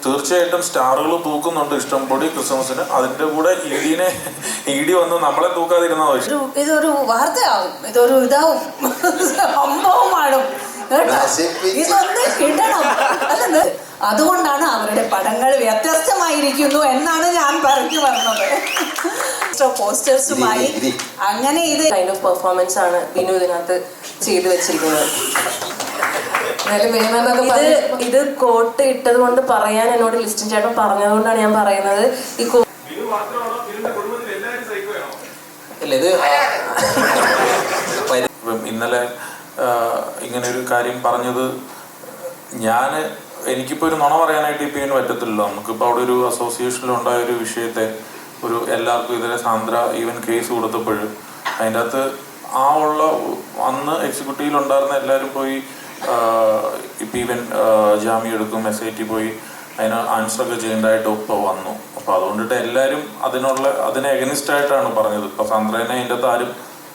തീർച്ചയായിട്ടും സ്റ്റാറുകൾ തൂക്കുന്നുണ്ട് ഇഷ്ടംപൊടി ക്രിസ്മസിന്. അതിന്റെ കൂടെ ഇടി വന്ന് നമ്മളെ തൂക്കാതിരുന്ന ഇതൊരു വാർത്തയാവും, ഇതൊരു ഇതാവും, സംഭവമാടും. ഇതൊന്ന് കിട്ടണം. അല്ലെന്ന് അതുകൊണ്ടാണ് അവരുടെ പടങ്ങൾ വ്യത്യസ്തമായിരിക്കുന്നു എന്നാണ് ഞാൻ പറഞ്ഞു വന്നത്. പോസ്റ്റേഴ്സുമായി അങ്ങനെ ഇത് കൈൻഡ് ഓഫ് പെർഫോമൻസ് ആണ് ബിനു ഇതിനകത്ത് ചെയ്തു വെച്ചിരിക്കുന്നത്. ഇത് കോട്ട് ഇട്ടത് കൊണ്ട് പറയാൻ എന്നോട് ലിസ്റ്റിൻ ചേട്ടൻ പറഞ്ഞതുകൊണ്ടാണ് ഞാൻ പറയുന്നത്. ഈ ഇന്നലെ ഇങ്ങനെ ഒരു കാര്യം പറഞ്ഞത് എനിക്കിപ്പോൾ ഒരു നുണ പറയാനായിട്ട് ഇപ്പം ഇതിന് പറ്റത്തില്ലല്ലോ. നമുക്കിപ്പോൾ അവിടെ ഒരു അസോസിയേഷനിലുണ്ടായ ഒരു വിഷയത്തെ എല്ലാവർക്കും ഇതിലെ സാന്ദ്ര ഈവൻ കേസ് കൊടുത്തപ്പോൾ അതിൻ്റെ അകത്ത് അന്ന് എക്സിക്യൂട്ടീവിലുണ്ടായിരുന്ന എല്ലാവരും പോയി ഇപ്പം ഈവൻ ജാമ്യം എടുക്കും, SIT പോയി അതിന് ആൻസറൊക്കെ ചെയ്യേണ്ടതായിട്ട് ഇപ്പോൾ വന്നു. അപ്പോൾ അതുകൊണ്ടിട്ട് എല്ലാവരും അതിനെ എഗനിസ്റ്റ് ആയിട്ടാണ് പറഞ്ഞത്. ഇപ്പോൾ സാന്ദ്രേനെ അതിൻ്റെ അകത്ത് ആരും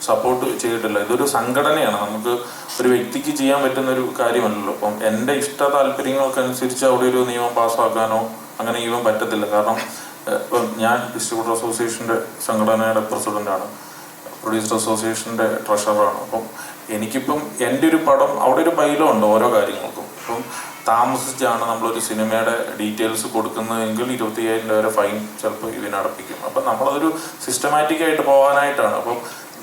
സപ്പോർട്ട് ചെയ്തിട്ടില്ല. ഇതൊരു സംഘടനയാണ്, നമുക്ക് ഒരു വ്യക്തിക്ക് ചെയ്യാൻ പറ്റുന്ന ഒരു കാര്യമല്ലല്ലോ. അപ്പം എൻ്റെ ഇഷ്ട താല്പര്യങ്ങൾക്കനുസരിച്ച് അവിടെ ഒരു നിയമം പാസ്സാക്കാനോ അങ്ങനെ ഈവൻ പറ്റത്തില്ല. കാരണം ഞാൻ ഡിസ്ട്രിബ്യൂട്ടർ അസോസിയേഷൻ്റെ സംഘടനയുടെ പ്രസിഡൻ്റാണ്, പ്രൊഡ്യൂസർ അസോസിയേഷൻ്റെ ട്രഷററാണ്. അപ്പം എനിക്കിപ്പം എൻ്റെ ഒരു പടം അവിടെ ഒരു ബൈലോ ഉണ്ട് ഓരോ കാര്യങ്ങൾക്കും. ഇപ്പം താമസിച്ചാണ് നമ്മളൊരു സിനിമയുടെ ഡീറ്റെയിൽസ് കൊടുക്കുന്നതെങ്കിൽ 25,000 രൂപ വരെ ഫൈൻ ചിലപ്പോൾ ഇതിനടപ്പിക്കും. അപ്പം നമ്മളതൊരു സിസ്റ്റമാറ്റിക്കായിട്ട് പോകാനായിട്ടാണ്. അപ്പം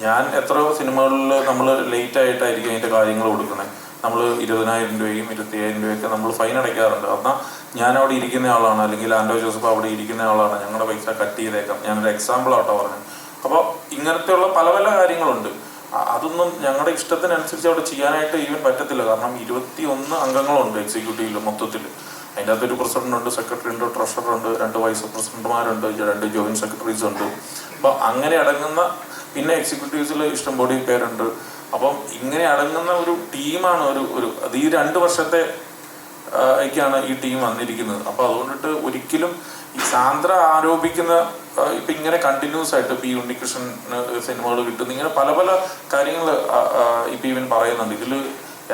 ഞാൻ എത്രയോ സിനിമകളിൽ നമ്മൾ ലേറ്റ് ആയിട്ടായിരിക്കും അതിൻ്റെ കാര്യങ്ങൾ കൊടുക്കുന്നത്. നമ്മൾ 20,000 രൂപയും 25,000 രൂപയൊക്കെ നമ്മൾ ഫൈൻ അടയ്ക്കാറുണ്ട്. എന്നാൽ ഞാൻ അവിടെ ഇരിക്കുന്ന ആളാണ്, അല്ലെങ്കിൽ ആൻഡോ ജോസഫ് അവിടെ ഇരിക്കുന്ന ആളാണ്, ഞങ്ങളുടെ പൈസ കട്ട് ചെയ്തേക്കാം. ഞാനൊരു എക്സാമ്പിൾ ആട്ടോ പറഞ്ഞത്. അപ്പോൾ ഇങ്ങനത്തെയുള്ള പല പല കാര്യങ്ങളുണ്ട്. അതൊന്നും ഞങ്ങളുടെ ഇഷ്ടത്തിനനുസരിച്ച് അവിടെ ചെയ്യാനായിട്ട് ഈവൻ പറ്റത്തില്ല. കാരണം 21 അംഗങ്ങളുണ്ട് എക്സിക്യൂട്ടീവിൽ മൊത്തത്തിൽ. അതിൻ്റെ അകത്തൊരു പ്രസിഡന്റ് ഉണ്ട്, സെക്രട്ടറി ഉണ്ട്, ട്രഷറർ ഉണ്ട്, 2 വൈസ് പ്രസിഡന്റുമാരുണ്ട്, 2 ജോയിന്റ് സെക്രട്ടറീസ് ഉണ്ട്. അപ്പോൾ അങ്ങനെ അടങ്ങുന്ന പിന്നെ എക്സിക്യൂട്ടീവ്സിൽ ഇഷ്ടംപോലെ പേരുണ്ട്. അപ്പം ഇങ്ങനെ അടങ്ങുന്ന ഒരു ടീമാണ് അത് ഈ 2 വർഷത്തെ ാണ് ഈ ടീം വന്നിരിക്കുന്നത്. അപ്പോൾ അതുകൊണ്ടിട്ട് ഒരിക്കലും ഈ സാന്ദ്ര ആരോപിക്കുന്ന ഇപ്പം ഇങ്ങനെ കണ്ടിന്യൂസ് ആയിട്ട് ഇപ്പം ഈ ഉണ്ണികൃഷ്ണൻ സിനിമകൾ കിട്ടുന്ന ഇങ്ങനെ പല പല കാര്യങ്ങൾ ഇപ്പം ഇവൻ പറയുന്നുണ്ട്. ഇതിൽ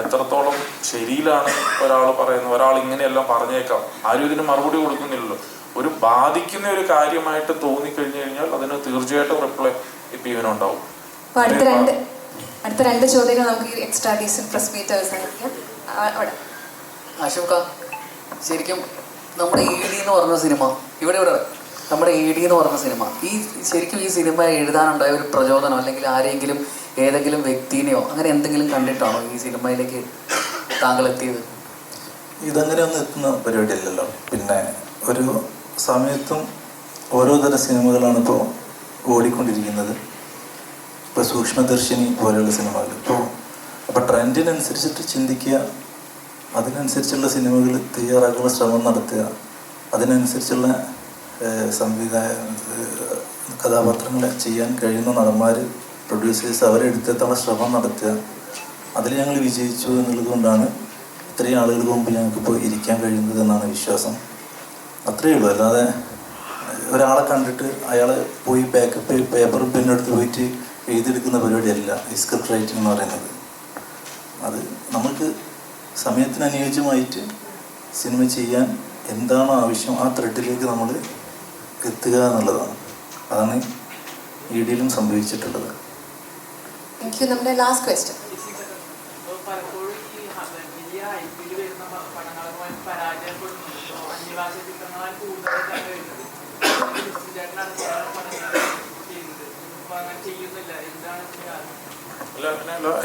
എത്രത്തോളം ശരിയിലാണ് ഒരാൾ പറയുന്നത്, ഒരാൾ ഇങ്ങനെയെല്ലാം പറഞ്ഞേക്കാം, ആരും ഇതിന് മറുപടി കൊടുക്കുന്നില്ലല്ലോ. ഒരു ബാധിക്കുന്ന ഒരു കാര്യമായിട്ട് തോന്നിക്കഴിഞ്ഞു കഴിഞ്ഞാൽ അതിന് തീർച്ചയായിട്ടും റിപ്ലൈ ഇപ്പം ഇവനുണ്ടാവും. അടുത്ത 2 ചോദ്യങ്ങൾ നമുക്ക് എക്സ്ട്രാ ഡീസൽ പ്രസ് മീറ്റ് അവസാനിപ്പിക്കാം. അശോക, ശരിക്കും നമ്മുടെ AD എന്ന് പറഞ്ഞ സിനിമ ഇവിടെ നമ്മുടെ AD എന്ന് പറഞ്ഞ സിനിമ ശരിക്കും ഈ സിനിമ എഴുതാനുണ്ടായ ഒരു പ്രചോദനം, അല്ലെങ്കിൽ ആരെങ്കിലും ഏതെങ്കിലും വ്യക്തിനെയോ അങ്ങനെ എന്തെങ്കിലും കണ്ടിട്ടാണോ ഈ സിനിമയിലേക്ക് താങ്കൾ എത്തിയത്? ഇതങ്ങനെ ഒന്നും എത്തുന്ന പരിപാടിയല്ലല്ലോ. പിന്നെ ഒരു സമയത്തും ഓരോ തരം സിനിമകളാണ് ഇപ്പോൾ ഓടിക്കൊണ്ടിരിക്കുന്നത്. ഇപ്പോൾ സൂക്ഷ്മദർശിനി പോലെയുള്ള സിനിമകൾ അപ്പോൾ ട്രെൻഡിനനുസരിച്ചിട്ട് ചിന്തിക്കുക, അതിനനുസരിച്ചുള്ള സിനിമകൾ തയ്യാറാക്കാനുള്ള ശ്രമം നടത്തുക, അതിനനുസരിച്ചുള്ള കഥാപാത്രങ്ങളെ ചെയ്യാൻ കഴിയുന്ന നടന്മാർ, പ്രൊഡ്യൂസേഴ്സ് അവരെ എടുത്തെത്താനുള്ള ശ്രമം നടത്തുക. അതിൽ ഞങ്ങൾ വിജയിച്ചു എന്നുള്ളത് കൊണ്ടാണ് ഇത്രയും ആളുകൾക്ക് മുമ്പ് ഞങ്ങൾക്കിപ്പോൾ ഇരിക്കാൻ കഴിയുന്നത് എന്നാണ് വിശ്വാസം. അത്രയേ ഉള്ളൂ. അല്ലാതെ ഒരാളെ കണ്ടിട്ട് അയാൾ പോയി പേപ്പർ പെന്നെടുത്ത് പോയിട്ട് എഴുതിയെടുക്കുന്ന പരിപാടിയല്ല ഈ സ്ക്രിപ്റ്റ് റൈറ്റിംഗ് എന്ന് പറയുന്നത്. അത് നമുക്ക് സമയത്തിന് അനുയോജ്യമായിട്ട് സിനിമ ചെയ്യാൻ എന്താണോ ആവശ്യം ആ ത്രെഡിലേക്ക് നമ്മൾ എത്തുക എന്നുള്ളതാണ്. അതാണ് ED-യിലും സംഭവിച്ചിട്ടുള്ളത്. നമ്മുടെ ലാസ്റ്റ് ക്വസ്റ്റ്യൻ.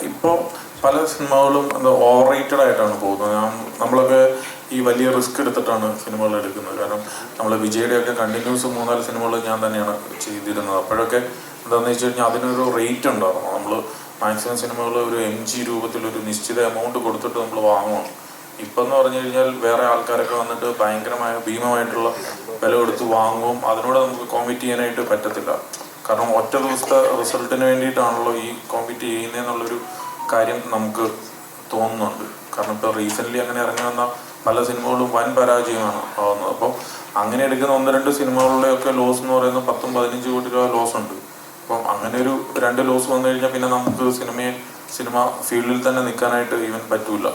ഇപ്പോൾ പല സിനിമകളും ഓവർ റേറ്റഡ് ആയിട്ടാണ് പോകുന്നത്. നമ്മളൊക്കെ ഈ വലിയ റിസ്ക് എടുത്തിട്ടാണ് സിനിമകൾ എടുക്കുന്നത്. കാരണം നമ്മൾ വിജയുടെയൊക്കെ കണ്ടിന്യൂസ് 3-4 സിനിമകൾ ഞാൻ തന്നെയാണ് ചെയ്തിരുന്നത്. അപ്പോഴൊക്കെ എന്താണെന്ന് വെച്ച് കഴിഞ്ഞാൽ അതിനൊരു റേറ്റ് ഉണ്ടായിരുന്നു. നമ്മൾ മാക്സിമം സിനിമകൾ ഒരു MG രൂപത്തിലൊരു നിശ്ചിത എമൗണ്ട് കൊടുത്തിട്ട് നമ്മൾ വാങ്ങുകയാണ്. ഇപ്പം എന്ന് പറഞ്ഞു കഴിഞ്ഞാൽ വേറെ ആൾക്കാരൊക്കെ വന്നിട്ട് ഭീമമായിട്ടുള്ള വില കൊടുത്ത് വാങ്ങും. അതിനോട് നമുക്ക് കോമ്പീറ്റ് ചെയ്യാനായിട്ട് പറ്റത്തില്ല. കാരണം ഒറ്റ ദിവസത്തെ റിസൾട്ടിന് വേണ്ടിയിട്ടാണല്ലോ ഈ കോമ്പീറ്റ് ചെയ്യുന്നതെന്നുള്ളൊരു കാര്യം നമുക്ക് തോന്നുന്നുണ്ട്. കാരണം ഇപ്പോൾ റീസെൻ്റ്ലി അങ്ങനെ ഇറങ്ങി വന്ന പല സിനിമകളും വൻ പരാജയമാണ് ആവുന്നത്. അപ്പം അങ്ങനെ എടുക്കുന്ന 1-2 സിനിമകളുടെയൊക്കെ ലോസ് എന്ന് പറയുന്നത് 10-15 കോടി രൂപ ലോസ് ഉണ്ട്. അപ്പം അങ്ങനെ ഒരു 2 ലോസ് വന്നു കഴിഞ്ഞാൽ പിന്നെ നമുക്ക് സിനിമ ഫീൽഡിൽ തന്നെ നിൽക്കാനായിട്ട് ഈവൻ പറ്റൂല.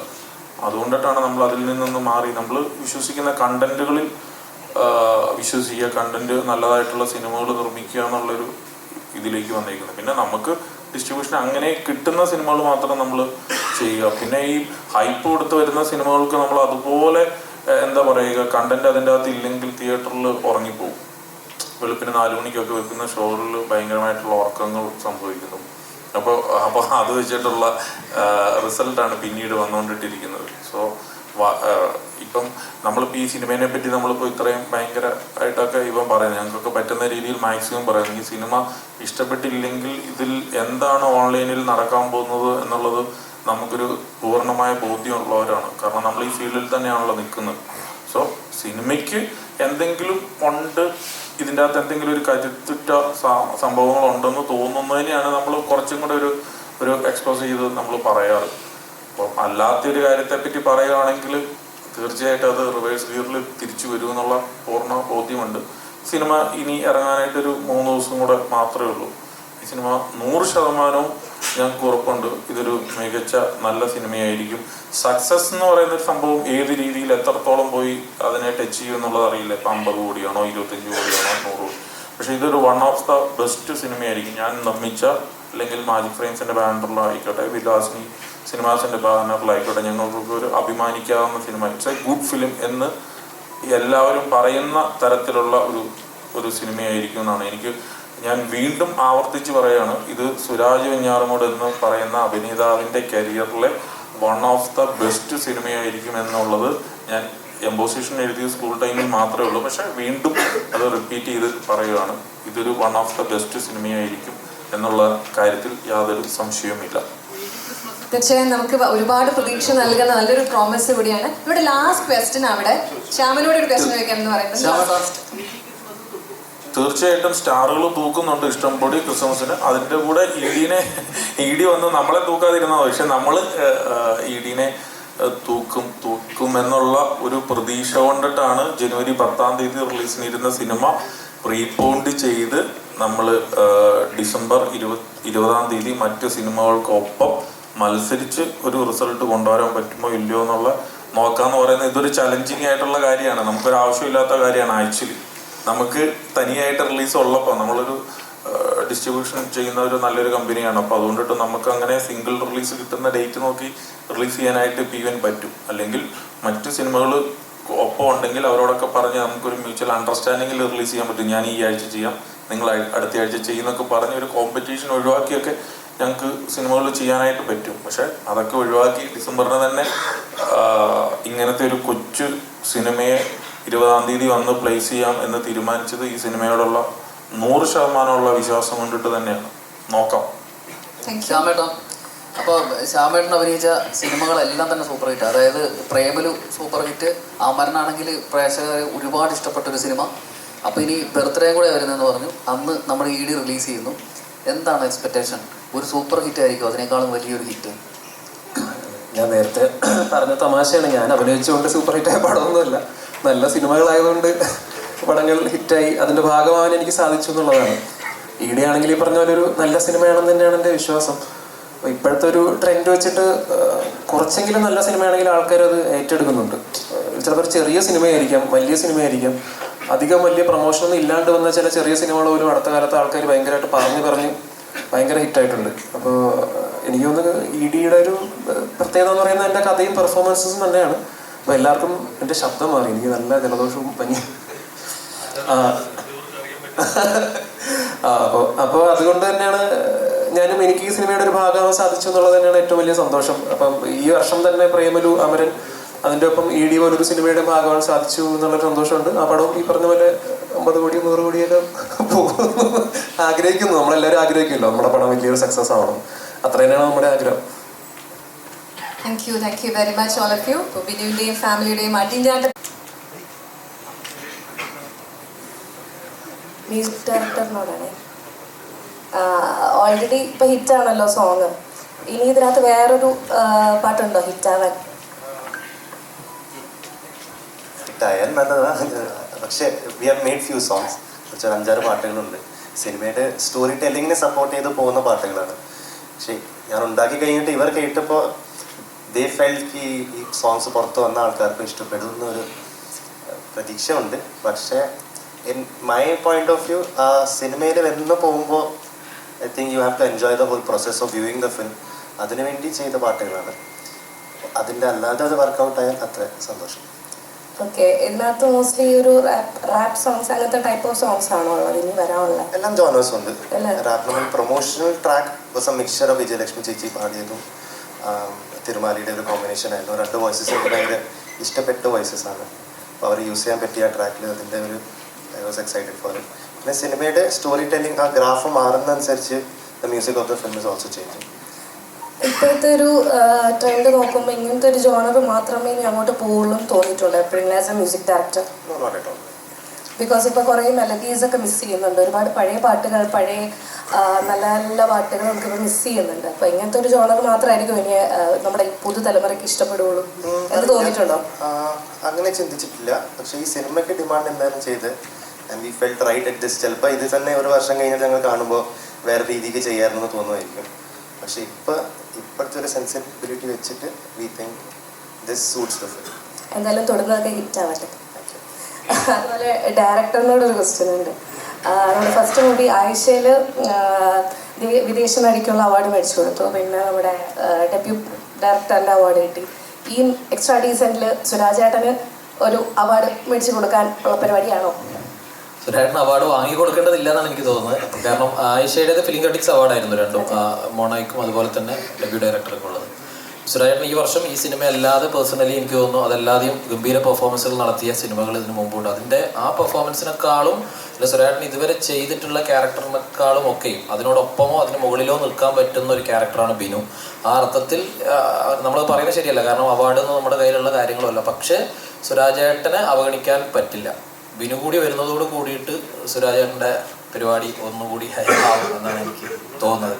അതുകൊണ്ടിട്ടാണ് നമ്മൾ അതിൽ നിന്നൊന്ന് മാറി നമ്മൾ വിശ്വസിക്കുന്ന കണ്ടന്റുകളിൽ വിശ്വസിക്കുക, കണ്ടന്റ് നല്ലതായിട്ടുള്ള സിനിമകൾ നിർമ്മിക്കുക എന്നുള്ളൊരു ഇതിലേക്ക് വന്നേക്കുന്നത്. പിന്നെ നമുക്ക് ഡിസ്ട്രിബ്യൂഷൻ അങ്ങനെ കിട്ടുന്ന സിനിമകൾ മാത്രം നമ്മൾ ചെയ്യുക. പിന്നെ ഈ ഹൈപ്പ് കൊടുത്ത് വരുന്ന സിനിമകൾക്ക് നമ്മൾ അതുപോലെ എന്താ പറയുക, കണ്ടന്റ് അതിൻ്റെ അകത്ത് ഇല്ലെങ്കിൽ തിയേറ്ററിൽ ഉറങ്ങിപ്പോകും. വെളുപ്പിന് 4 മണിക്കൊക്കെ വെക്കുന്ന ഷോകളിൽ ഭയങ്കരമായിട്ടുള്ള ഉറക്കങ്ങൾ സംഭവിക്കുന്നു. അപ്പോൾ അത് വെച്ചിട്ടുള്ള റിസൾട്ടാണ് പിന്നീട് വന്നുകൊണ്ടിട്ടിരിക്കുന്നത്. സോ ഇപ്പം നമ്മളിപ്പോൾ ഈ സിനിമയെ പറ്റി നമ്മളിപ്പോൾ ഇത്രയും ഭയങ്കരമായിട്ടൊക്കെ ഇവൻ പറയുന്നത്, ഞങ്ങൾക്കൊക്കെ പറ്റുന്ന രീതിയിൽ മാക്സിമം പറയുന്നത്, ഈ സിനിമ ഇഷ്ടപ്പെട്ടില്ലെങ്കിൽ ഇതിൽ എന്താണ് ഓൺലൈനിൽ നടക്കാൻ പോകുന്നത് എന്നുള്ളത് നമുക്കൊരു പൂർണ്ണമായ ബോധ്യമുള്ളവരാണ്. കാരണം നമ്മൾ ഈ ഫീൽഡിൽ തന്നെയാണല്ലോ നിൽക്കുന്നത്. സോ സിനിമയ്ക്ക് എന്തെങ്കിലും ഉണ്ട്, ഇതിൻ്റെ അകത്ത് എന്തെങ്കിലും ഒരു കരുത്തുറ്റ സംഭവങ്ങളുണ്ടെന്ന് തോന്നുന്നതിനെയാണ് നമ്മൾ കുറച്ചും കൂടെ ഒരു എക്സ്പോസ് ചെയ്ത് നമ്മൾ പറയാറ്. അപ്പം അല്ലാത്തൊരു കാര്യത്തെപ്പറ്റി പറയുകയാണെങ്കിൽ തീർച്ചയായിട്ടും അത് റിവേഴ്സ് ഗിയറിൽ തിരിച്ചു വരും എന്നുള്ള പൂർണ്ണ ബോധ്യമുണ്ട്. സിനിമ ഇനി ഇറങ്ങാനായിട്ടൊരു 3 ദിവസം കൂടെ മാത്രമേ ഉള്ളൂ. ഈ സിനിമ 100% ഞങ്ങൾക്ക് ഉറപ്പുണ്ട് ഇതൊരു മികച്ച നല്ല സിനിമയായിരിക്കും. സക്സസ് എന്ന് പറയുന്നൊരു സംഭവം ഏത് രീതിയിൽ എത്രത്തോളം പോയി അതിനെ ടച്ച് ചെയ്യും എന്നുള്ളത് അറിയില്ല. ഇപ്പം 50 കോടിയാണോ 25 കോടിയാണോ 100 കോടി, പക്ഷെ ഇതൊരു വൺ ഓഫ് ദ ബെസ്റ്റ് സിനിമയായിരിക്കും. ഞാൻ നിർമ്മിച്ച അല്ലെങ്കിൽ മാജിക് ഫ്രെയിംസിൻ്റെ ബാനറിലായിക്കോട്ടെ, വിലാസിനി സിനിമാസിൻ്റെ ബാനറിലായിക്കോട്ടെ, ഞങ്ങൾക്ക് ഒരു അഭിമാനിക്കാവുന്ന സിനിമ. ഇറ്റ്സ് എ ഗുഡ് ഫിലിം എന്ന് എല്ലാവരും പറയുന്ന തരത്തിലുള്ള ഒരു സിനിമയായിരിക്കും എന്നാണ് ഞാൻ വീണ്ടും ആവർത്തിച്ച് പറയുകയാണ്. ഇത് സുരാജ് വെഞ്ഞാറമൂട് എന്ന് പറയുന്ന അഭിനേതാവിൻ്റെ കരിയറിലെ വൺ ഓഫ് ദ ബെസ്റ്റ് സിനിമയായിരിക്കും എന്നുള്ളത് ഞാൻ എംബോസിഷൻ എഴുതിയ സ്കൂൾ ടൈമിൽ മാത്രമേ ഉള്ളൂ. പക്ഷെ വീണ്ടും അത് റിപ്പീറ്റ് ചെയ്ത് പറയുകയാണ്, ഇതൊരു വൺ ഓഫ് ദ ബെസ്റ്റ് സിനിമയായിരിക്കും എന്നുള്ള കാര്യത്തിൽ യാതൊരു സംശയവുമില്ല. തീർച്ചയായും നമുക്ക് ഒരുപാട് പ്രതീക്ഷ നൽകുന്ന നല്ലൊരു പ്രോമിസ് കൂടിയാണ്. ഇവിടെ ലാസ്റ്റ് ക്വസ്റ്റ്യൻ അവിടെ ശ്യാമിനോട് ഒരു ക്വസ്റ്റ്യൻ ചോദിക്കാൻ എന്ന് പറയുന്നത്, തീർച്ചയായിട്ടും സ്റ്റാറുകൾ തൂക്കുന്നുണ്ട് ഇഷ്ടംപൊടി ക്രിസ്മസിന്. അതിൻ്റെ കൂടെ ഇ ഡി വന്ന് നമ്മളെ തൂക്കാതിരുന്നാൽ, പക്ഷെ നമ്മൾ ഇ.ഡിനെ തൂക്കും എന്നുള്ള ഒരു പ്രതീക്ഷ കൊണ്ടിട്ടാണ് ജനുവരി 10-ാം തീയതി റിലീസിനിരുന്ന സിനിമ പ്രീപോണ്ട് ചെയ്ത് നമ്മൾ ഡിസംബർ 20-ാം തീയതി മറ്റ് സിനിമകൾക്കൊപ്പം മത്സരിച്ച് ഒരു റിസൾട്ട് കൊണ്ടുവരാൻ പറ്റുമോ ഇല്ലയോ എന്നുള്ള നോക്കാന്ന് പറയുന്നത് ഇതൊരു ചലഞ്ചിങ് ആയിട്ടുള്ള കാര്യമാണ്. നമുക്കൊരു ആവശ്യമില്ലാത്ത കാര്യമാണ്. ആക്ച്വലി നമുക്ക് തനിയായിട്ട് റിലീസ് ഉള്ളപ്പോൾ നമ്മളൊരു ഡിസ്ട്രിബ്യൂഷൻ ചെയ്യുന്ന ഒരു നല്ലൊരു കമ്പനിയാണ്. അപ്പോൾ അതുകൊണ്ടിട്ട് നമുക്ക് അങ്ങനെ സിംഗിൾ റിലീസ് കിട്ടുന്ന ഡേറ്റ് നോക്കി റിലീസ് ചെയ്യാനായിട്ട് PVN പറ്റും. അല്ലെങ്കിൽ മറ്റ് സിനിമകൾ ഒപ്പം ഉണ്ടെങ്കിൽ അവരോടൊക്കെ പറഞ്ഞ് നമുക്കൊരു മ്യൂച്വൽ അണ്ടർസ്റ്റാൻഡിങ്ങിൽ റിലീസ് ചെയ്യാൻ പറ്റും. ഞാൻ ഈ ആഴ്ച ചെയ്യാം, നിങ്ങൾ അടുത്ത ആഴ്ച ചെയ്യുന്നൊക്കെ പറഞ്ഞ് ഒരു കോമ്പറ്റീഷൻ ഒഴിവാക്കിയൊക്കെ ഞങ്ങൾക്ക് സിനിമകൾ ചെയ്യാനായിട്ട് പറ്റും. പക്ഷെ അതൊക്കെ ഒഴിവാക്കി ഡിസംബറിന് തന്നെ ഇങ്ങനത്തെ ഒരു കൊച്ചു സിനിമയെ 20-ാം തീയതി വന്ന് പ്ലേസ് ചെയ്യാം എന്ന് തീരുമാനിച്ചത് ഈ സിനിമയോടുള്ള 100% വിശ്വാസം കൊണ്ടിട്ട് തന്നെയാണ്. നോക്കാം. ശ്യാമേട്ടൻ, അപ്പോൾ ശ്യാമേട്ടൻ അഭിനയിച്ച സിനിമകളെല്ലാം തന്നെ സൂപ്പർ ഹിറ്റ്. അതായത് പ്രേമലു സൂപ്പർ ഹിറ്റ്, അമരനാണെങ്കിൽ പ്രേക്ഷകരെ ഒരുപാട് ഇഷ്ടപ്പെട്ടൊരു സിനിമ. അപ്പോൾ ഇനി ബർത്ത്ഡേ കൂടെ വരുന്നതെന്ന് പറഞ്ഞു. അന്ന് നമ്മൾ ED റിലീസ് ചെയ്യുന്നു. എന്താണ് എക്സ്പെക്റ്റേഷൻ? ഒരു സൂപ്പർ ഹിറ്റ് ആയിരിക്കും അതിനേക്കാളും വലിയൊരു ഹിറ്റ്? ഞാൻ നേരത്തെ പറഞ്ഞ തമാശയാണ്. ഞാൻ അഭിനയിച്ചുകൊണ്ട് സൂപ്പർ ഹിറ്റായ പടമൊന്നുമല്ല, നല്ല സിനിമകളായതുകൊണ്ട് പടങ്ങൾ ഹിറ്റായി അതിൻ്റെ ഭാഗമാവാൻ എനിക്ക് സാധിച്ചു എന്നുള്ളതാണ്. ED ആണെങ്കിൽ ഈ പറഞ്ഞ പോലെ ഒരു നല്ല സിനിമയാണെന്ന് തന്നെയാണ് എൻ്റെ വിശ്വാസം. അപ്പോൾ ഇപ്പോഴത്തെ ഒരു ട്രെൻഡ് വെച്ചിട്ട് കുറച്ചെങ്കിലും നല്ല സിനിമയാണെങ്കിൽ ആൾക്കാർ അത് ഏറ്റെടുക്കുന്നുണ്ട്. ചിലപ്പോൾ ചെറിയ സിനിമയായിരിക്കാം, വലിയ സിനിമയായിരിക്കാം, അധികം വലിയ പ്രൊമോഷനൊന്നും ഇല്ലാണ്ട് വന്ന ചില ചെറിയ സിനിമകൾ പോലും അടുത്ത കാലത്ത് ആൾക്കാർ ഭയങ്കരമായിട്ട് പറഞ്ഞ് ഭയങ്കര ഹിറ്റായിട്ടുണ്ട്. അപ്പോൾ എനിക്ക് തോന്നുന്നു EDയുടെ ഒരു പ്രത്യേകത എന്ന് പറയുന്നത് എൻ്റെ കഥയും പെർഫോമൻസസും തന്നെയാണ്. അപ്പോൾ എല്ലാവർക്കും എൻ്റെ ശബ്ദം മാറി, എനിക്ക് നല്ല ജലദോഷവും പനി. അപ്പോൾ അതുകൊണ്ട് തന്നെയാണ് എനിക്ക് ഈ സിനിമയുടെ ഒരു ഭാഗമാവാൻ സാധിച്ചു എന്നുള്ളത് തന്നെയാണ് ഏറ്റവും വലിയ സന്തോഷം. അപ്പം ഈ വർഷം തന്നെ പ്രേമലു, അമരൻ, അതിൻ്റെ ഒപ്പം ED പോലൊരു സിനിമയുടെ ഭാഗമാവാൻ സാധിച്ചു എന്നുള്ളൊരു സന്തോഷമുണ്ട്. ആ പടവും ഈ പറഞ്ഞ പോലെ 50 കോടി 100 കോടിയൊക്കെ പോകുന്നു ആഗ്രഹിക്കുന്നു. നമ്മളെല്ലാവരും ആഗ്രഹിക്കുമല്ലോ നമ്മുടെ പടം വലിയൊരു സക്സസ് ആവണം. അത്ര തന്നെയാണ് നമ്മുടെ ആഗ്രഹം. Thank you very much all of you. ബിനുവിൻ്റെയും ഫാമിലിയുടെയും അടിഞ്ഞാട്ട മ്യൂസിക് ഡയറക്ടറിനോടാണ്. ഓൾറെഡി ഇപ്പം ഹിറ്റാണല്ലോ സോങ്. ഇനി ഇതിനകത്ത് വേറൊരു പാട്ടുണ്ടോ ഹിറ്റാവാൻ? ഹിറ്റായാൽ നല്ലതാണ്. പക്ഷേ we have made few songs. കുറച്ച് 5-6 പാട്ടുകളുണ്ട്. സിനിമയുടെ സ്റ്റോറി ടെല്ലിങ്ങിനെ സപ്പോർട്ട് ചെയ്ത് പോകുന്ന പാട്ടുകളാണ്. പക്ഷേ ഞാൻ ഉണ്ടാക്കി കഴിഞ്ഞിട്ട് ഇവർ കേട്ടപ്പോൾ ദേ ഫെൽറ്റ് ഈ സോങ്സ് പുറത്ത് വന്ന ആൾക്കാർക്കും ഇഷ്ടപ്പെടും എന്നൊരു പ്രതീക്ഷ ഉണ്ട്. പക്ഷേ in my point of view ആ സിനിമയിൽ വന്ന് പോകുമ്പോൾ I think you have to enjoy the whole process of viewing the film. അതിനുവേണ്ടി ചെയ്ത പാട്ടുകളാണ്. അതിൻ്റെ അല്ലാതെ അത് വർക്കൗട്ട് ആയാൽ അത്ര സന്തോഷം. ഓക്കെ, ഇതിനകത്ത് മോസ്റ്റ്ലി ഒരു റാപ്പ് സോങ്സ് അങ്ങനത്തെ ടൈപ്പ് ഓഫ് സോങ്സ് ആണോ ഉള്ളത് ഇനി വരാനുള്ള? എല്ലാം ജോണേഴ്സും ഉണ്ട്. Rap promotional track was a mixture of Vijayalakshmi ചേച്ചി പാടിയതും തിരുമാലിയുടെ ഒരു കോമ്പിനേഷൻ ആയിരുന്നു. 2 വോയിസസ് എനിക്ക് ഭയങ്കര ഇഷ്ടപ്പെട്ട വോയിസസ് ആണ്. അപ്പോൾ അവർ യൂസ് ചെയ്യാൻ പറ്റിയ ആ ട്രാക്കിൽ അതിൻ്റെ ഒരു I was excited for it. പിന്നെ സിനിമയുടെ സ്റ്റോറി ടെല്ലിംഗ് ആ ഗ്രാഫ് മാറുന്നതനുസരിച്ച് the music of the film is also change. ഇപ്പോഴത്തെ ഒരു ട്രെൻഡ് നോക്കുമ്പോൾ ഇങ്ങനത്തെ ഒരു ജോണർ മാത്രമേ ഇനി അങ്ങോട്ട് പോകുള്ളൂ തോന്നിയിട്ടുണ്ട് എപ്പോഴെങ്കിലും as A music director? Because ഇപ്പോൾ കുറേ മെലഡീസ് ഒക്കെ മിസ് ചെയ്യുന്നുണ്ട്. ഒരുപാട് പഴയ പാട്ടുകൾ, പഴയ നല്ല നല്ല പാട്ടുകൾ നമുക്കിപ്പോൾ മിസ് ചെയ്യുന്നുണ്ട്. അപ്പോൾ ഇങ്ങനത്തെ ഒരു ജോണർ മാത്രമായിരിക്കും ഇനി നമ്മുടെ പുതുതലമുറയ്ക്ക് ഇഷ്ടപ്പെടുകയുള്ളൂ എന്ന് തോന്നിയിട്ടുണ്ടോ? അങ്ങനെ ചിന്തിച്ചിട്ടില്ല. പക്ഷേ ഈ സിനിമയ്ക്ക് ഡിമാൻഡ് എന്തായാലും ചെയ്ത് and we felt right at this. ചിലപ്പോൾ ഇത് തന്നെ ഒരു വർഷം കഴിഞ്ഞാൽ ഞങ്ങൾ കാണുമ്പോൾ വേറെ രീതിക്ക് ചെയ്യാമെന്ന് തോന്നുമായിരിക്കും. പക്ഷേ ഇപ്പോഴത്തെ ഒരു സെൻസിബിലിറ്റി വെച്ചിട്ട് we think this suits the film. എന്തായാലും തുടർന്നതൊക്കെ ഹിറ്റ് ആവട്ടെ. അതുപോലെ ഡയറക്ടറിനോടൊരു ക്വസ്റ്റ്യൻ ഉണ്ട്. നമ്മുടെ ഫസ്റ്റ് മൂവി ആയിഷയിൽ വിദേശ നടിക്കുള്ള അവാർഡ് മേടിച്ചു കൊടുത്തു. പിന്നെ നമ്മുടെ ഡെബ്യൂ ഡയറക്ടറിൻ്റെ അവാർഡ് കിട്ടി. ഈ എക്സ്ട്രാ ഡീസൻറ്റിൽ സുരാജേട്ടന് ഒരു അവാർഡ് മേടിച്ചു കൊടുക്കാൻ ഉള്ള പരിപാടിയാണോ? സുരാജേട്ടന് അവാർഡ് വാങ്ങി കൊടുക്കേണ്ടതില്ല എന്നാണ് എനിക്ക് തോന്നുന്നത്. കാരണം ആയിഷയുടെ ഫിലിം ക്രിറ്റിക്സ് അവാർഡായിരുന്നു രണ്ടും, മോണായിക്കും അതുപോലെ തന്നെ ഡെബ്യൂ ഡയറക്ടർക്കും ഉള്ളത്. സുരാജേട്ടൻ ഈ വർഷം ഈ സിനിമ അല്ലാതെ പേഴ്സണലി എനിക്ക് തോന്നുന്നു അതല്ലാതെയും ഗംഭീര പെർഫോമൻസുകൾ നടത്തിയ സിനിമകൾ ഇതിനു മുമ്പുണ്ട്. അതിൻ്റെ ആ പെർഫോമൻസിനേക്കാളും സുരാജേട്ടൻ ഇതുവരെ ചെയ്തിട്ടുള്ള ക്യാരക്ടറിനേക്കാളും ഒക്കെയും അതിനോടൊപ്പമോ അതിന് മുകളിലോ നിൽക്കാൻ പറ്റുന്ന ഒരു ക്യാരക്ടറാണ് ബിനു. ആ അർത്ഥത്തിൽ നമ്മൾ പറയുന്നത് ശരിയല്ല, കാരണം അവാർഡ് നമ്മുടെ കയ്യിലുള്ള കാര്യങ്ങളുമല്ല. പക്ഷേ സുരാജേട്ടനെ അവഗണിക്കാൻ പറ്റില്ല. ബിനു കൂടി വരുന്നതോട് കൂടിയിട്ട് സുരാജേട്ടൻ്റെ പരിപാടി ഒന്നുകൂടി ഹൈലാവും എന്നാണ് എനിക്ക് തോന്നുന്നത്.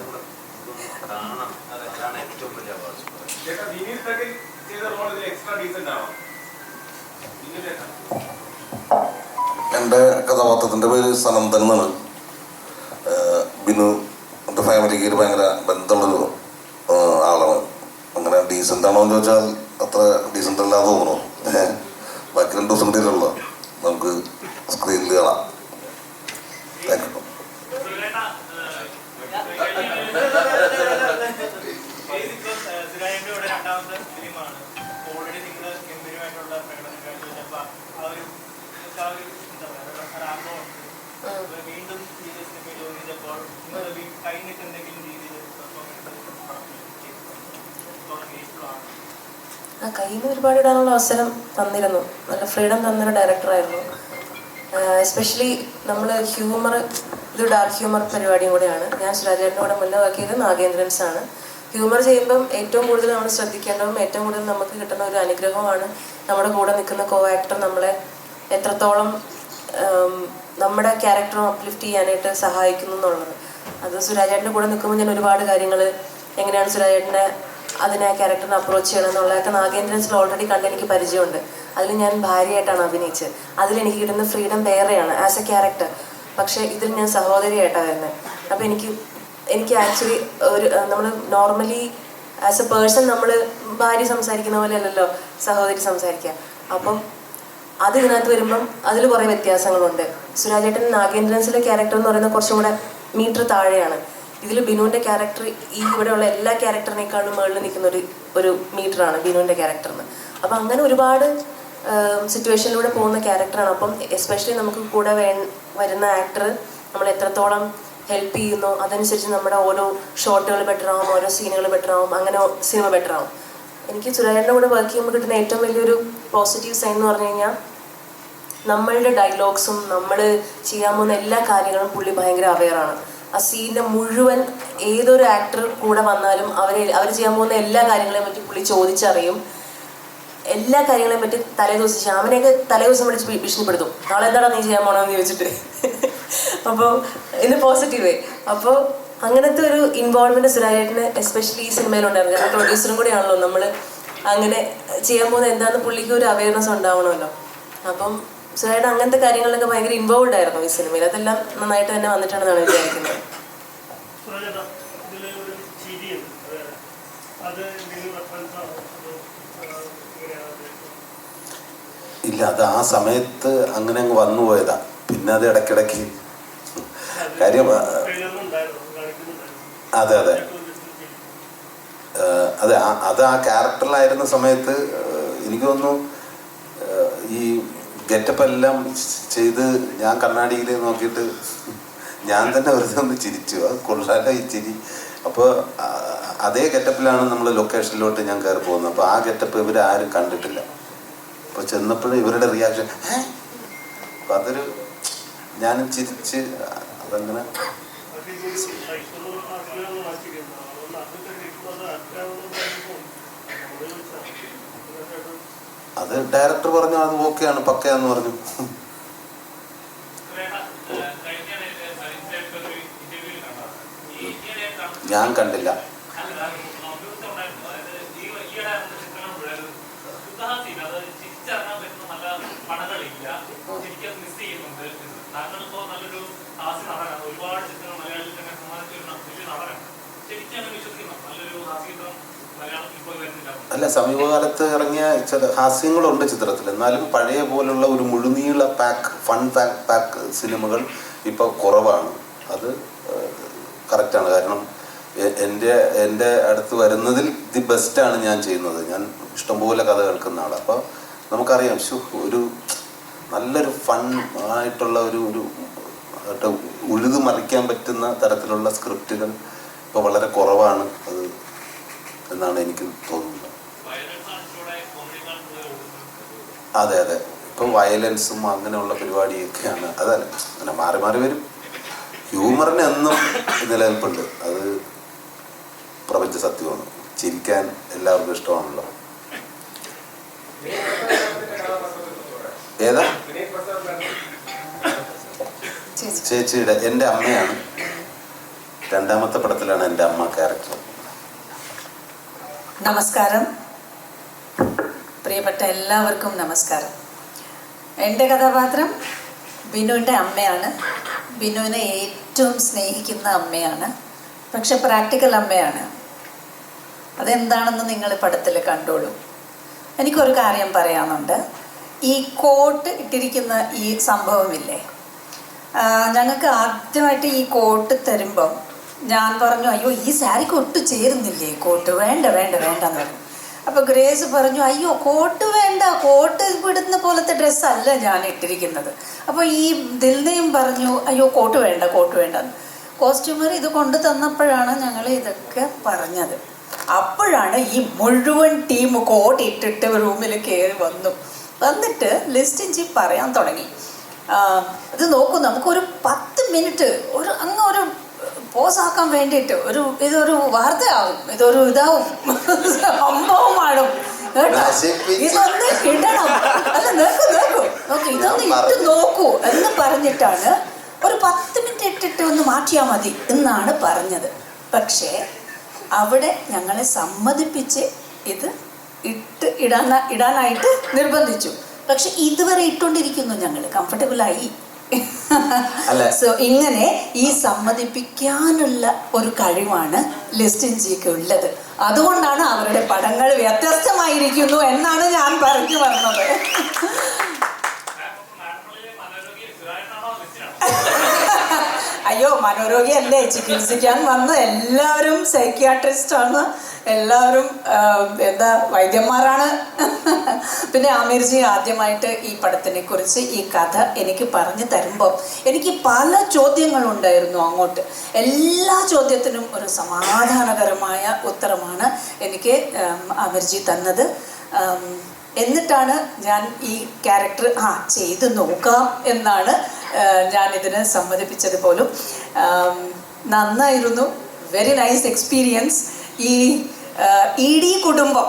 എൻ്റെ കഥാപാത്രത്തിൻ്റെ പേര് സനന്ദൻ എന്നാണ്. ബിനു എൻ്റെ ഫാമിലിക്ക് ഒരു ഭയങ്കര ബന്ധമുള്ളൊരു ആളാണ്. അങ്ങനെ ഡീസൻ്റ് ആണോ എന്ന് ചോദിച്ചാൽ അത്ര ഡീസൻ്റ് അല്ലാതെ തോന്നുന്നു. ബാക്കി 2 ദിവസം കൂടിയല്ലോ നമുക്ക് സ്ക്രീനിൽ കാണാം. Thank you. ആ കയ്യിൽ നിന്ന് ഒരുപാട് ഇടാനുള്ള അവസരം തന്നിരുന്നു. നല്ല ഫ്രീഡം തന്നൊരു ഡയറക്ടറായിരുന്നു. എസ്പെഷ്യലി നമ്മൾ ഹ്യൂമർ, ഇതൊരു ഡാർക്ക് ഹ്യൂമർ പരിപാടിയും കൂടെയാണ്. ഞാൻ സുരാജേട്ടൻ്റെ കൂടെ മുന്നേ വർക്കിയത് നാഗേന്ദ്രൻസ് ആണ്. ഹ്യൂമർ ചെയ്യുമ്പം ഏറ്റവും കൂടുതൽ നമ്മൾ ശ്രദ്ധിക്കേണ്ടതും ഏറ്റവും കൂടുതൽ നമുക്ക് കിട്ടുന്ന ഒരു അനുഗ്രഹമാണ് നമ്മുടെ കൂടെ നിൽക്കുന്ന കോ ആക്ടർ നമ്മളെ എത്രത്തോളം നമ്മുടെ ക്യാരക്ടറും അപ്ലിഫ്റ്റ് ചെയ്യാനായിട്ട് സഹായിക്കുന്നു എന്നുള്ളത്. അത് സുരാജേട്ടൻ്റെ കൂടെ നിൽക്കുമ്പോൾ ഞാൻ ഒരുപാട് കാര്യങ്ങൾ എങ്ങനെയാണ് സുരാജേട്ടനെ അതിനെ ക്യാരക്ടറിനെ അപ്രോച്ച് ചെയ്യണം എന്നുള്ളതൊക്കെ നാഗേന്ദ്രൻസിൽ ഓൾറെഡി കണ്ട് എനിക്ക് പരിചയമുണ്ട്. അതിൽ ഞാൻ ഭാര്യയായിട്ടാണ് അഭിനയിച്ചത്. അതിലെനിക്ക് കിട്ടുന്ന ഫ്രീഡം വേറെയാണ് ആസ് എ ക്യാരക്ടർ. പക്ഷേ ഇതിൽ ഞാൻ സഹോദരിയായിട്ടാണ് വരുന്നത്. അപ്പോൾ എനിക്ക് ആക്ച്വലി ഒരു നമ്മൾ നോർമലി ആസ് എ പേഴ്സൺ നമ്മൾ ഭാര്യ സംസാരിക്കുന്ന പോലെ അല്ലല്ലോ സഹോദരി സംസാരിക്കുക. അപ്പം അത് ഇതിനകത്ത് വരുമ്പം അതിൽ കുറേ വ്യത്യാസങ്ങളുണ്ട്. സുരാജേട്ടൻ നാഗേന്ദ്രൻസിലെ ക്യാരക്ടർ എന്ന് പറയുന്നത് കുറച്ചും കൂടെ മീറ്റർ താഴെയാണ്. ഇതിൽ ബിനുവിൻ്റെ ക്യാരക്ടർ ഈ ഇവിടെയുള്ള എല്ലാ ക്യാരക്ടറിനേക്കാളും മുകളിൽ നിൽക്കുന്ന ഒരു മീറ്ററാണ് ബിനുവിൻ്റെ ക്യാരക്ടറിന്. അപ്പം അങ്ങനെ ഒരുപാട് സിറ്റുവേഷനിലൂടെ പോകുന്ന ക്യാരക്ടറാണ്. അപ്പം എസ്പെഷ്യലി നമുക്ക് കൂടെ വരുന്ന ആക്ടർ നമ്മൾ എത്രത്തോളം ഹെൽപ്പ് ചെയ്യുന്നു അതനുസരിച്ച് നമ്മുടെ ഓരോ ഷോട്ടുകൾ ബെറ്റർ ആവും, ഓരോ സീനുകൾ ബെറ്റർ ആവും, അങ്ങനെ സിനിമ ബെറ്റർ ആവും. എനിക്ക് സുരാജേട്ടൻ്റെ കൂടെ വർക്ക് ചെയ്യുമ്പോൾ കിട്ടുന്ന ഏറ്റവും വലിയൊരു പോസിറ്റീവ് സൈൻ എന്ന് പറഞ്ഞു കഴിഞ്ഞാൽ നമ്മളുടെ ഡയലോഗ്സും നമ്മൾ ചെയ്യാൻ പോകുന്ന എല്ലാ കാര്യങ്ങളും പുള്ളി ഭയങ്കര അവെയറാണ്. ആ സീനിൻ്റെ മുഴുവൻ ഏതൊരു ആക്ടർ കൂടെ വന്നാലും അവർ ചെയ്യാൻ പോകുന്ന എല്ലാ കാര്യങ്ങളെയും പറ്റി പുള്ളി ചോദിച്ചറിയും. എല്ലാ കാര്യങ്ങളെയും പറ്റി തലേദിവസം ശ്യാമനെയൊക്കെ തലേദിവസം വിളിച്ച് ഭീഷണിപ്പെടുത്തും, നാളെ എന്താണ് നീ ചെയ്യാൻ പോകണമെന്ന് ചോദിച്ചിട്ട്. അപ്പോൾ ഇത് പോസിറ്റീവേ. അപ്പോൾ അങ്ങനത്തെ ഒരു ഇൻവോൾവ്മെൻറ്റ് സുരാജേട്ടന് എസ്പെഷ്യലി ഈ സിനിമയിലുണ്ടായിരുന്നു. കാരണം പ്രൊഡ്യൂസറും കൂടെയാണല്ലോ നമ്മൾ. അങ്ങനെ ചെയ്യാൻ പോകുന്നത് എന്താണെന്ന് പുള്ളിക്ക് ഒരു അവയർനെസ് ഉണ്ടാവണമല്ലോ. അപ്പം സുരാജേട്ടൻ അങ്ങനത്തെ കാര്യങ്ങളിലൊക്കെ ഭയങ്കര ഇൻവോൾവ് ആയിരുന്നു ഈ സിനിമയിൽ. അതെല്ലാം നന്നായിട്ട് തന്നെ വന്നിട്ടുണ്ടെന്നാണ് വിചാരിക്കുന്നത്. അത് ഇല്ല, അത് ആ സമയത്ത് അങ്ങനെ അങ്ങ് വന്നു പോയതാ. പിന്നെ അത് ഇടയ്ക്കിടയ്ക്ക് കാര്യം അതെ അതെ അതെ അത് ആ ക്യാരക്ടറിലായിരുന്ന സമയത്ത് എനിക്ക് തോന്നുന്നു ഈ ഗെറ്റപ്പ് എല്ലാം ചെയ്ത് ഞാൻ കണ്ണാടിയിൽ നോക്കിയിട്ട് ഞാൻ തന്നെ വെറുതെ ഒന്ന് ചിരിച്ചു. അത് കൊള്ളാലോ ഈ ചിരി. അപ്പോൾ അതേ ഗെറ്റപ്പിലാണ് നമ്മൾ ലൊക്കേഷനിലോട്ട് ഞാൻ കയറി പോകുന്നത്. അപ്പോൾ ആ ഗെറ്റപ്പ് ഇവരാരും കണ്ടിട്ടില്ല. അപ്പോൾ ചെന്നപ്പോഴും ഇവരുടെ റിയാക്ഷൻ അപ്പം അതൊരു ഞാനും ചിരിച്ച് അതങ്ങനെ അത് ഡയറക്ടർ പറഞ്ഞു അത് ഓക്കെയാണ്, പക്കയാന്ന് പറഞ്ഞു. ഞാൻ കണ്ടില്ല. അല്ല, സമീപകാലത്ത് ഇറങ്ങിയ ചില ഹാസ്യങ്ങളുണ്ട് ചിത്രത്തിൽ. എന്നാലും പഴയ പോലുള്ള ഒരു മുഴുനീള ഫൺ പാക്ക് സിനിമകൾ ഇപ്പോൾ കുറവാണ്. അത് കറക്റ്റാണ്. കാരണം എൻ്റെ അടുത്ത് വരുന്നതിൽ ദി ബെസ്റ്റാണ് ഞാൻ ചെയ്യുന്നത്. ഞാൻ ഇഷ്ടംപോലെ കഥ കേൾക്കുന്ന ആളാണ്. അപ്പോൾ നമുക്കറിയാം ഒരു നല്ലൊരു ഫൺ ആയിട്ടുള്ള ഒരു ഉഴുതു മറിക്കാൻ പറ്റുന്ന തരത്തിലുള്ള സ്ക്രിപ്റ്റുകൾ ഇപ്പോൾ വളരെ കുറവാണ് അത് എന്നാണ് എനിക്ക് തോന്നുന്നത്. അതെ അതെ, ഇപ്പം വയലൻസും അങ്ങനെയുള്ള പരിപാടിയൊക്കെയാണ്. അതല്ല, അങ്ങനെ മാറി മാറി വരും. ഹ്യൂമറിന് എന്നും നിലനിൽപ്പുണ്ട്. അത് പ്രപഞ്ച സത്യമാണ്. ചിരിക്കാൻ എല്ലാവർക്കും ഇഷ്ടമാണല്ലോ. ഏതാ? ചേച്ചിയുടെ എൻ്റെ അമ്മയാണ്. രണ്ടാമത്തെ പടത്തിലാണ് എൻ്റെ അമ്മ ക്യാരക്ടർ. നമസ്കാരം, പ്രിയപ്പെട്ട എല്ലാവർക്കും നമസ്കാരം. എൻ്റെ കഥാപാത്രം ബിനുവിൻ്റെ അമ്മയാണ്. ബിനുവിനെ ഏറ്റവും സ്നേഹിക്കുന്ന അമ്മയാണ്. പക്ഷെ പ്രാക്ടിക്കൽ അമ്മയാണ്. അതെന്താണെന്ന് നിങ്ങൾ പടത്തിൽ കണ്ടോളൂ. എനിക്കൊരു കാര്യം പറയാനുണ്ട്. ഈ കോട്ട് ഇട്ടിരിക്കുന്ന ഈ സംഭവമില്ലേ, ഞങ്ങൾക്ക് ആദ്യമായിട്ട് ഈ കോട്ട് തരുമ്പം ഞാൻ പറഞ്ഞു, അയ്യോ ഈ സാരിക്ക് ഒട്ടും ചേരുന്നില്ലേ കോട്ട്, വേണ്ട വേണ്ട വേണ്ടെന്ന് പറഞ്ഞു. അപ്പോൾ ഗ്രേസ് പറഞ്ഞു, അയ്യോ കോട്ട് വേണ്ട, കോട്ട് ഇടുന്ന പോലത്തെ ഡ്രസ്സല്ല ഞാൻ ഇട്ടിരിക്കുന്നത്. അപ്പോൾ ഈ ദിൽനയും പറഞ്ഞു, അയ്യോ കോട്ട് വേണ്ട കോട്ട് വേണ്ടെന്ന്. കോസ്റ്റ്യൂമർ ഇത് കൊണ്ടു തന്നപ്പോഴാണ് ഞങ്ങൾ ഇതൊക്കെ പറഞ്ഞത്. അപ്പോഴാണ് ഈ മുഴുവൻ ടീം കോട്ട് ഇട്ടിട്ട് റൂമിൽ കയറി വന്നിട്ട് ലിസ്റ്റിൻ ജി പറയാൻ തുടങ്ങി. ഇത് നോക്കൂ, നമുക്കൊരു 10 മിനിറ്റ് ഒരു പോസാക്കാൻ വേണ്ടിയിട്ട് ഇതൊരു വാർത്തയാവും, ഇതൊരു ഇതാവും, സംഭവമാടും കേട്ടോ, ഇതൊന്ന് ഇടണം. അല്ല നോക്കൂ ഇതൊന്ന് ഇട്ട് നോക്കൂ എന്ന് പറഞ്ഞിട്ടാണ് ഒരു 10 മിനിറ്റ് ഇട്ടിട്ട് ഒന്ന് മാറ്റിയാൽ മതി എന്നാണ് പറഞ്ഞത്. പക്ഷേ അവിടെ ഞങ്ങളെ സമ്മതിപ്പിച്ച് ഇത് ഇടാനായിട്ട് നിർബന്ധിച്ചു. പക്ഷെ ഇതുവരെ ഇട്ടുകൊണ്ടിരിക്കുന്നു ഞങ്ങൾ, കംഫർട്ടബിളായി. സോ ഇങ്ങനെ ഈ സമ്മതിപ്പിക്കാനുള്ള ഒരു കഴിവാണ് ലിസ്റ്റിൻ ജിക്ക് ഉള്ളത്. അതുകൊണ്ടാണ് അവരുടെ പടങ്ങൾ വ്യത്യസ്തമായിരിക്കുന്നു എന്നാണ് ഞാൻ പറഞ്ഞു വന്നത്. അയ്യോ മനോരോഗിയല്ലേ, ചികിത്സിക്കാൻ വന്ന എല്ലാവരും സൈക്യാട്രിസ്റ്റാണ്, എല്ലാവരും വൈദ്യന്മാരാണ്. പിന്നെ ആമിർജി ആദ്യമായിട്ട് ഈ പടത്തിനെ കുറിച്ച് ഈ കഥ എനിക്ക് പറഞ്ഞു തരുമ്പോൾ എനിക്ക് പല ചോദ്യങ്ങളുണ്ടായിരുന്നു അങ്ങോട്ട്. എല്ലാ ചോദ്യത്തിനും ഒരു സമാധാനകരമായ ഉത്തരമാണ് എനിക്ക് ആമിർജി തന്നത്. എന്നിട്ടാണ് ഞാൻ ഈ ക്യാരക്ടർ ചെയ്ത് നോക്കാം എന്നാണ് ഞാനിതിന് സമ്മതിപ്പിച്ചത് പോലും. നന്നായിരുന്നു, വെരി നൈസ് എക്സ്പീരിയൻസ്. ഈ ഇഡി കുടുംബം,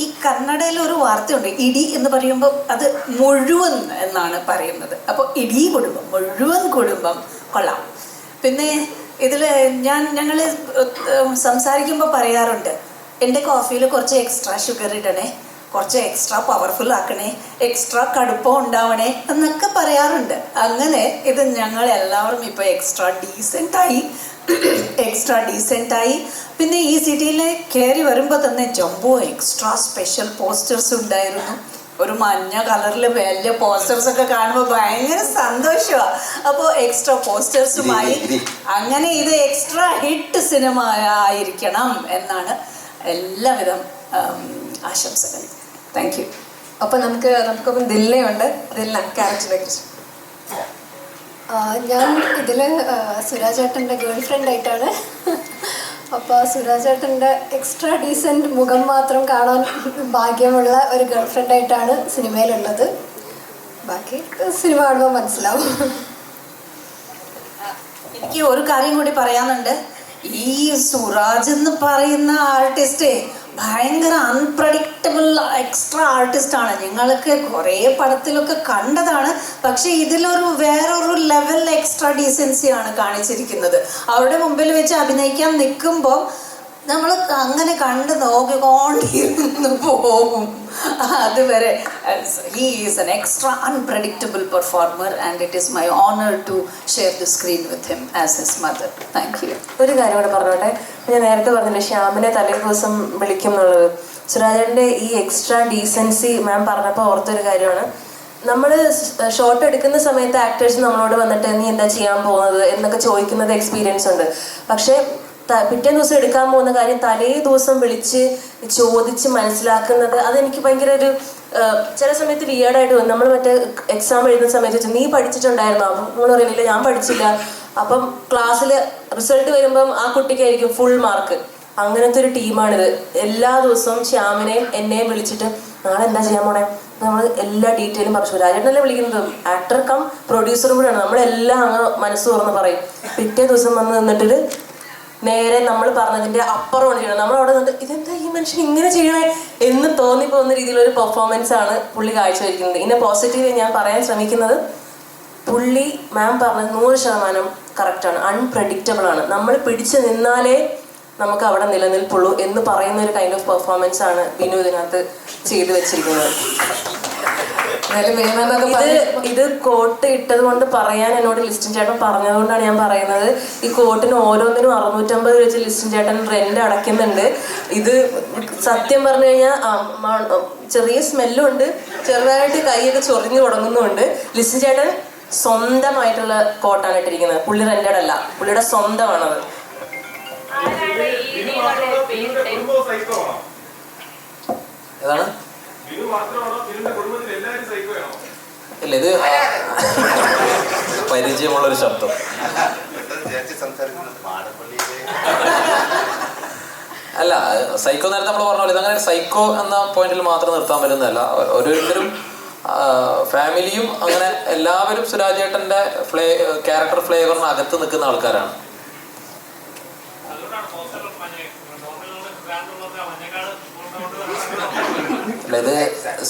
ഈ കന്നഡയിൽ ഒരു വാർത്തയുണ്ട്, ഇടി എന്ന് പറയുമ്പോൾ അത് മുഴുവൻ എന്നാണ് പറയുന്നത്. അപ്പോൾ ഇഡി കുടുംബം, മുഴുവൻ കുടുംബം കൊള്ളാം. പിന്നെ ഇതിൽ ഞങ്ങൾ സംസാരിക്കുമ്പോൾ പറയാറുണ്ട്, എൻ്റെ കോഫിയിൽ കുറച്ച് എക്സ്ട്രാ ഷുഗർ ഇടണേ, കുറച്ച് എക്സ്ട്രാ പവർഫുൾ ആക്കണേ, എക്സ്ട്രാ കടുപ്പം ഉണ്ടാവണേ എന്നൊക്കെ പറയാറുണ്ട്. അങ്ങനെ ഇത് ഞങ്ങൾ എല്ലാവരും ഇപ്പോൾ എക്സ്ട്രാ ഡീസൻ്റായി. പിന്നെ ഈ സിറ്റിയിൽ കയറി വരുമ്പോൾ തന്നെ ജംബോ എക്സ്ട്രാ സ്പെഷ്യൽ പോസ്റ്റേഴ്സ് ഉണ്ടായിരുന്നു. ഒരു മഞ്ഞ കളറിൽ വലിയ പോസ്റ്റേഴ്സ് ഒക്കെ കാണുമ്പോൾ ഭയങ്കര സന്തോഷമാണ്. അപ്പോൾ എക്സ്ട്രാ പോസ്റ്റേഴ്സുമായി അങ്ങനെ ഇത് എക്സ്ട്രാ ഹിറ്റ് സിനിമ ആയിരിക്കണം എന്നാണ് എല്ലാവിധ ആശംസകൾ. Thank you. അപ്പോൾ നമുക്കൊപ്പം ദില്ലയുണ്ട്. ദില്ല ക്യാരക്ടറിനെ കുറിച്ച്. ഞാൻ ഇതിൽ സുരാജേട്ടൻ്റെ ഗേൾ ഫ്രണ്ടായിട്ടാണ്. അപ്പോൾ സുരാജേട്ടൻ്റെ എക്സ്ട്രാ ഡീസൻറ്റ് മുഖം മാത്രം കാണാൻ ഭാഗ്യമുള്ള ഒരു ഗേൾ ഫ്രണ്ടായിട്ടാണ് സിനിമയിലുള്ളത്. ബാക്കി സിനിമ കാണുമ്പോൾ മനസ്സിലാവും. എനിക്ക് ഒരു കാര്യം കൂടി പറയാനുണ്ട്. ഈ സുരാജ് എന്ന് പറയുന്ന ആർട്ടിസ്റ്റ് ഭയങ്കര അൺപ്രഡിക്റ്റബിൾ എക്സ്ട്രാ ആർട്ടിസ്റ്റാണ്. ഞങ്ങൾക്ക് കുറേ പടത്തിലൊക്കെ കണ്ടതാണ്. പക്ഷെ ഇതിലൊരു വേറൊരു ലെവൽ എക്സ്ട്രാ ഡീസൻസിയാണ് കാണിച്ചിരിക്കുന്നത്. അവരുടെ മുമ്പിൽ വെച്ച് അഭിനയിക്കാൻ നിൽക്കുമ്പോൾ നമ്മൾ അങ്ങനെ കണ്ട് നോക്കിക്കൊണ്ടിരുന്ന് പോകും. അതുവരെ he is an extra unpredictable performer and it is my honor to share the screen with him as his mother. Thank you. ഒരു കാര്യം കൂടെ പറഞ്ഞോട്ടെ. ഞാൻ നേരത്തെ പറഞ്ഞില്ലേ ശ്യാമിനെ തലേ ദിവസം വിളിക്കും എന്നുള്ളത്. സുരാജേട്ടൻ്റെ ഈ എക്സ്ട്രാ ഡീസൻസി മാം പറഞ്ഞപ്പോൾ ഓർത്തൊരു കാര്യമാണ്. നമ്മൾ ഷോട്ട് എടുക്കുന്ന സമയത്ത് ആക്ടേഴ്സ് നമ്മളോട് വന്നിട്ട് നീ എന്താ ചെയ്യാൻ പോകുന്നത് എന്നൊക്കെ ചോദിക്കുന്നത് എക്സ്പീരിയൻസ് ഉണ്ട്. പക്ഷേ പിറ്റേ ദിവസം എടുക്കാൻ പോകുന്ന കാര്യം തലേ ദിവസം വിളിച്ച് ചോദിച്ച് മനസ്സിലാക്കുന്നത് അതെനിക്ക് ഭയങ്കര ഒരു ചില സമയത്ത് വിയേർഡായിട്ട് തോന്നും. നമ്മൾ മറ്റേ എക്സാം എഴുതുന്ന സമയത്ത് നീ പഠിച്ചിട്ടുണ്ടായിരുന്നോ? അപ്പം നമ്മൾ പറയുന്നില്ല ഞാൻ പഠിച്ചില്ല. അപ്പം ക്ലാസ്സിൽ റിസൾട്ട് വരുമ്പം ആ കുട്ടിക്കായിരിക്കും ഫുൾ മാർക്ക്. അങ്ങനത്തെ ഒരു ടീമാണിത്. എല്ലാ ദിവസവും ശ്യാമിനെയും എന്നെയും വിളിച്ചിട്ട് നാളെ എന്താ ചെയ്യാൻ പോണേ നമ്മൾ എല്ലാ ഡീറ്റെയിലും പറഞ്ഞു. സുരാജേട്ടനല്ലേ വിളിക്കുന്നത്, ആക്ടർ കം പ്രൊഡ്യൂസറും കൂടെയാണ്. നമ്മളെല്ലാം അങ്ങ് മനസ്സ് തുറന്ന് പറയും. പിറ്റേ ദിവസം വന്ന് നിന്നിട്ട് നേരെ നമ്മൾ പറഞ്ഞതിൻ്റെ അപ്പുറമാണ് ചെയ്യണം. നമ്മളവിടെ നിന്നിട്ട് ഇതെന്താ ഈ മനുഷ്യൻ ഇങ്ങനെ ചെയ്യണേ എന്ന് തോന്നിപ്പോകുന്ന രീതിയിലൊരു പെർഫോമൻസ് ആണ് പുള്ളി കാഴ്ചവെക്കുന്നത്. ഇതിനെ പോസിറ്റീവ് ഞാൻ പറയാൻ ശ്രമിക്കുന്നത്, പുള്ളി മാം പറഞ്ഞത് 100% കറക്റ്റാണ്. അൺപ്രഡിക്റ്റബിൾ ആണ്. നമ്മൾ പിടിച്ചു നിന്നാലേ നമുക്ക് അവിടെ നിലനിൽപ്പുള്ളൂ എന്ന് പറയുന്ന ഒരു കൈൻഡ് ഓഫ് പെർഫോമൻസ് ആണ് ബിനു ഇതിനകത്ത് ചെയ്തു വെച്ചിരിക്കുന്നത്. ഇത് കോട്ട് ഇട്ടത് കൊണ്ട് പറയാൻ എന്നോട് ലിസ്റ്റിൻ ചേട്ടൻ പറഞ്ഞതുകൊണ്ടാണ് ഞാൻ പറയുന്നത്. ഈ കോട്ടിന് ഓരോന്നിനും 650 വെച്ച് ലിസ്റ്റിൻ ചേട്ടൻ റെന്റ് അടയ്ക്കുന്നുണ്ട്. ഇത് സത്യം പറഞ്ഞു കഴിഞ്ഞാൽ ചെറിയ സ്മെല്ലും ഉണ്ട്, ചെറുതായിട്ട് കൈയൊക്കെ ചൊറിഞ്ഞു തുടങ്ങുന്നുമുണ്ട്. ലിസ്റ്റിൻ ചേട്ടൻ സ്വന്തമായിട്ടുള്ള കോട്ടാണ് ഇട്ടിരിക്കുന്നത്. പുള്ളി റെന്റഡ് അല്ല, പുള്ളിയുടെ സ്വന്തമാണത്. ഏതാണ്? ഇല്ല, ഇത് പരിചയമുള്ളൊരു ശബ്ദം. അല്ല, സൈക്കോ നേരത്തെ നമ്മൾ പറഞ്ഞ പോലെ ഇതങ്ങനെ സൈക്കോ എന്ന പോയിന്റിൽ മാത്രം നിർത്താൻ പറ്റുന്നതല്ല. ഓരോരുത്തരും ഫാമിലിയും അങ്ങനെ എല്ലാവരും സുരാജേട്ടൻ്റെ ക്യാരക്ടർ ഫ്ലേവറിന് അകത്ത് നിൽക്കുന്ന ആൾക്കാരാണ്. ഇത്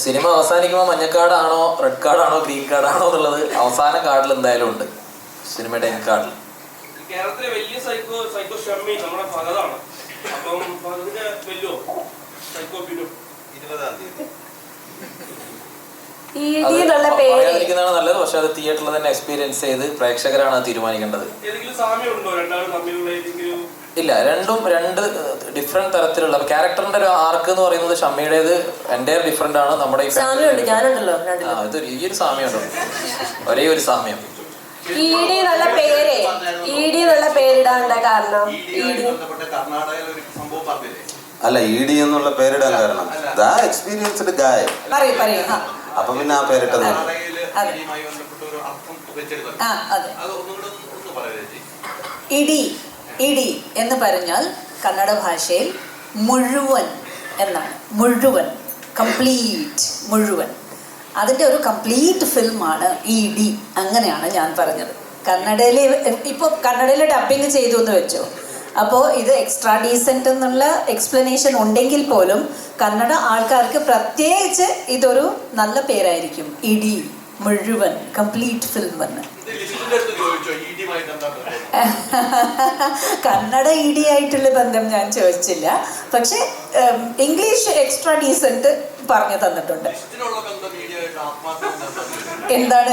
സിനിമ അവസാനിക്കുമ്പോൾ മഞ്ഞക്കാർഡാണോ റെഡ് കാർഡാണോ ഗ്രീൻ കാർഡാണോ എന്നുള്ളത് അവസാന കാർഡിൽ എന്തായാലും ഉണ്ട്. സിനിമയുടെ എൻ കാർഡിൽ കേരളത്തിലെ വലിയ സൈക്കോ ഷമ്മി നമ്മുടെ ഫഹദാണ്. അപ്പം ഫഹദിന്റെ വെല്ലോ സൈക്കോ ബിനു 20-ാം തീയതി പറയാതിരിക്കുന്നതാണ് നല്ലത്. പക്ഷെ അത് തിയേറ്ററിൽ തന്നെ എക്സ്പീരിയൻസ് ചെയ്ത് പ്രേക്ഷകരാണ് തീരുമാനിക്കേണ്ടത്. ഏതെങ്കിലും സാമ്യമുണ്ടോ രണ്ടാളും തമ്മിലുള്ള ഏതെങ്കിലും? ഇല്ല, രണ്ട് ഡിഫറെന്റ് തരത്തിലുള്ള ക്യാരക്ടറിന്റെ ഒരു ആർക്ക് എന്ന് പറയുന്നത് ഷമ്മിയുടേത് എൻ്റെ ഡിഫറെന്റ് ആണ്. നമ്മുടെ ഇത് ഈ ഒരു സാമ്യമുണ്ടോ, ഒരേ ഒരു സാമ്യം. പേരിടാനുള്ള കാരണം അല്ല, ഇ.ഡി. എന്നുള്ള പേരിടാൻ കാരണം എക്സ്പീരിയൻസ്ഡ് ഗായ്. അപ്പൊ പിന്നെ ആ പേരിട്ടത് ഇടി എന്ന് പറഞ്ഞാൽ കന്നഡ ഭാഷയിൽ മുഴുവൻ എന്നാണ്. മുഴുവൻ, കംപ്ലീറ്റ്, മുഴുവൻ. അതിൻ്റെ ഒരു കംപ്ലീറ്റ് ഫിലിമാണ് ഇടി. അങ്ങനെയാണ് ഞാൻ പറഞ്ഞത്. ഇപ്പോൾ കന്നഡയിൽ ഡബ്ബിങ് ചെയ്തു എന്ന് വെച്ചോ. അപ്പോൾ ഇത് എക്സ്ട്രാ ഡീസൻറ്റ് എന്നുള്ള എക്സ്പ്ലനേഷൻ ഉണ്ടെങ്കിൽ പോലും കന്നഡ ആൾക്കാർക്ക് പ്രത്യേകിച്ച് ഇതൊരു നല്ല പേരായിരിക്കും. ഇടി, മുഴുവൻ, കംപ്ലീറ്റ് ഫിലിം എന്ന്. കന്നഡ ഇടി ആയിട്ടുള്ള ബന്ധം ഞാൻ ചോദിച്ചില്ല. പക്ഷെ ഇംഗ്ലീഷ് എക്സ്ട്രാ ഡീസൻറ്റ് പറഞ്ഞു തന്നിട്ടുണ്ട്. എന്താണ്